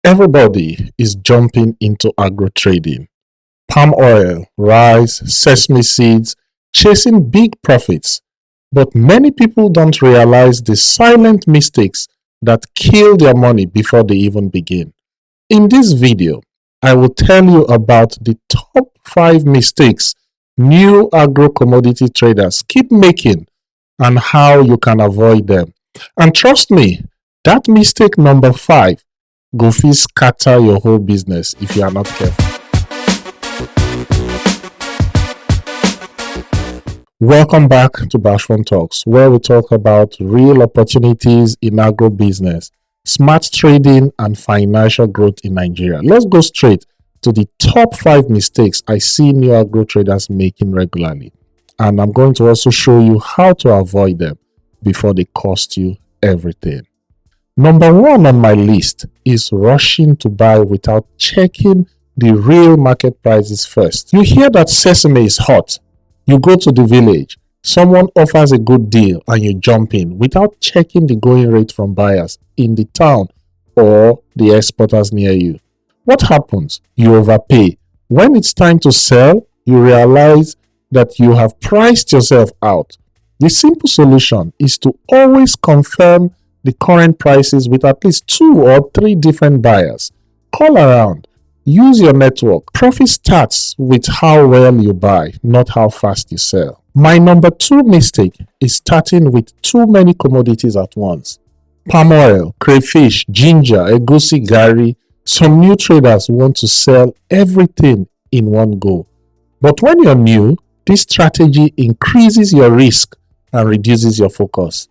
Everybody is jumping into agro trading. Palm oil, rice, sesame seeds, chasing big profits. But many people don't realize the silent mistakes that kill their money before they even begin. In this video, I will tell you about the top 5 mistakes new agro-commodity traders keep making and how you can avoid them. And trust me, that mistake number 5 go fit scatter your whole business if you are not careful. Welcome back to Bashwan Talks, where we talk about real opportunities in agro-business, smart trading, and financial growth in Nigeria. Let's go straight to the top 5 mistakes I see new agro traders making regularly. And I'm going to also show you how to avoid them before they cost you everything. Number 1 on my list is rushing to buy without checking the real market prices first. You hear that sesame is hot. You go to the village, someone offers a good deal and you jump in without checking the going rate from buyers in the town or the exporters near you. What happens? You overpay. When it's time to sell, you realize that you have priced yourself out. The simple solution is to always confirm the current prices with at least 2 or 3 different buyers. Call around. Use your network. Profit starts with how well you buy, not how fast you sell. My number 2 mistake is starting with too many commodities at once. Palm oil, crayfish, ginger, egusi, garri. Some new traders want to sell everything in one go. But when you're new, this strategy increases your risk and reduces your focus.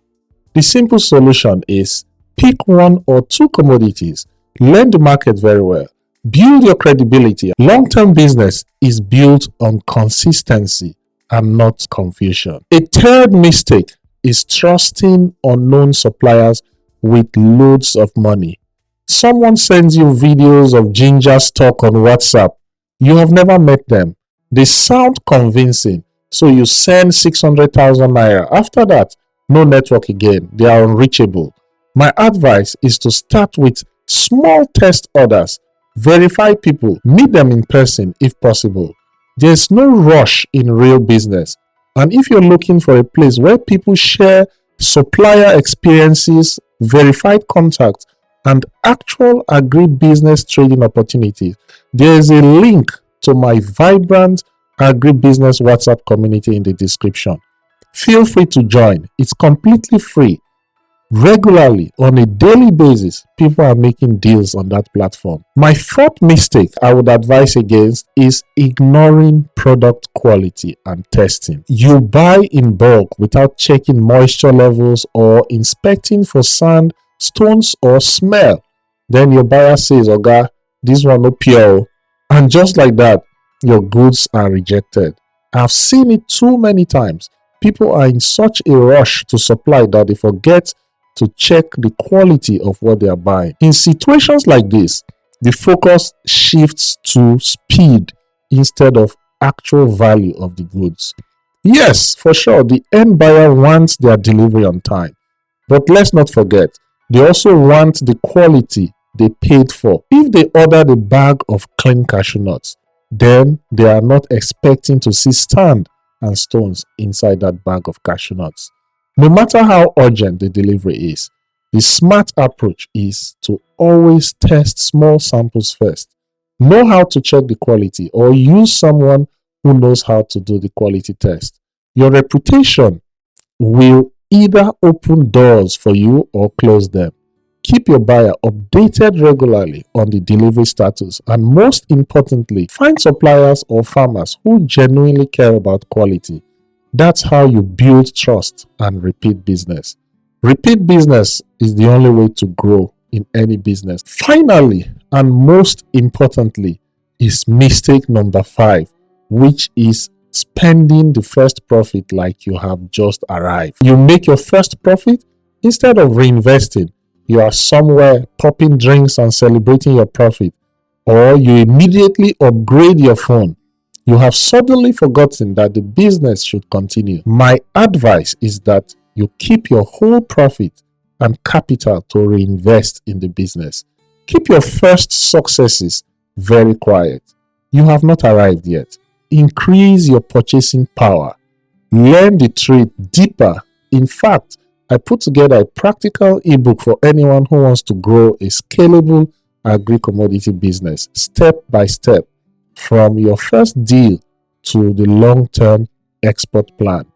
The simple solution is pick 1 or 2 commodities, learn the market very well, build your credibility. Long-term business is built on consistency and not confusion. A third mistake is trusting unknown suppliers with loads of money. Someone sends you videos of ginger stock on WhatsApp. You have never met them. They sound convincing, so you send 600,000 naira. After that, no network again. They are unreachable. My advice is to start with small test orders. Verify people. Meet them in person if possible. There's no rush in real business. And if you're looking for a place where people share supplier experiences, verified contacts, and actual agri-business trading opportunities, there is a link to my vibrant agri-business WhatsApp community in the description. Feel free to join. It's completely free. Regularly, on a daily basis, people are making deals on that platform. My 4th mistake I would advise against is ignoring product quality and testing. You buy in bulk without checking moisture levels or inspecting for sand, stones, or smell. Then your buyer says, "Oga, this one no pure." And just like that, your goods are rejected. I've seen it too many times. People are in such a rush to supply that they forget to check the quality of what they are buying. In situations like this, the focus shifts to speed instead of actual value of the goods. Yes, for sure, the end buyer wants their delivery on time. But let's not forget, they also want the quality they paid for. If they ordered a bag of clean cashew nuts, then they are not expecting to see sand and stones inside that bag of cashew nuts. No matter how urgent the delivery is, the smart approach is to always test small samples first. Know how to check the quality or use someone who knows how to do the quality test. Your reputation will either open doors for you or close them. Keep your buyer updated regularly on the delivery status, and most importantly, find suppliers or farmers who genuinely care about quality. That's how you build trust and repeat business. Repeat business is the only way to grow in any business. Finally, and most importantly, is mistake number 5, which is spending the first profit like you have just arrived. You make your first profit, instead of reinvesting, you are somewhere popping drinks and celebrating your profit, or you immediately upgrade your phone. You have suddenly forgotten that the business should continue. My advice is that you keep your whole profit and capital to reinvest in the business. Keep your first successes very quiet. You have not arrived yet. Increase your purchasing power. Learn the trade deeper. In fact, I put together a practical ebook for anyone who wants to grow a scalable agri-commodity business step by step, from your first deal to the long-term export plan.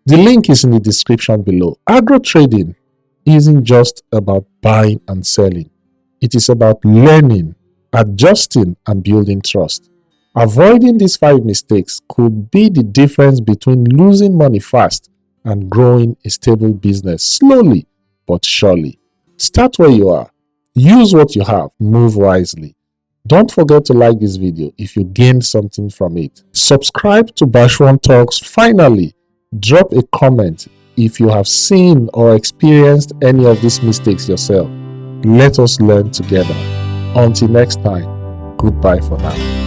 The link is in the description below. Agro trading isn't just about buying and selling. It is about learning, adjusting, and building trust. Avoiding these 5 mistakes could be the difference between losing money fast and growing a stable business slowly but surely. Start where you are. Use what you have. Move wisely. Don't forget to like this video if you gained something from it. Subscribe to Bashwan Talks. Finally, drop a comment if you have seen or experienced any of these mistakes yourself. Let us learn together. Until next time, goodbye for now.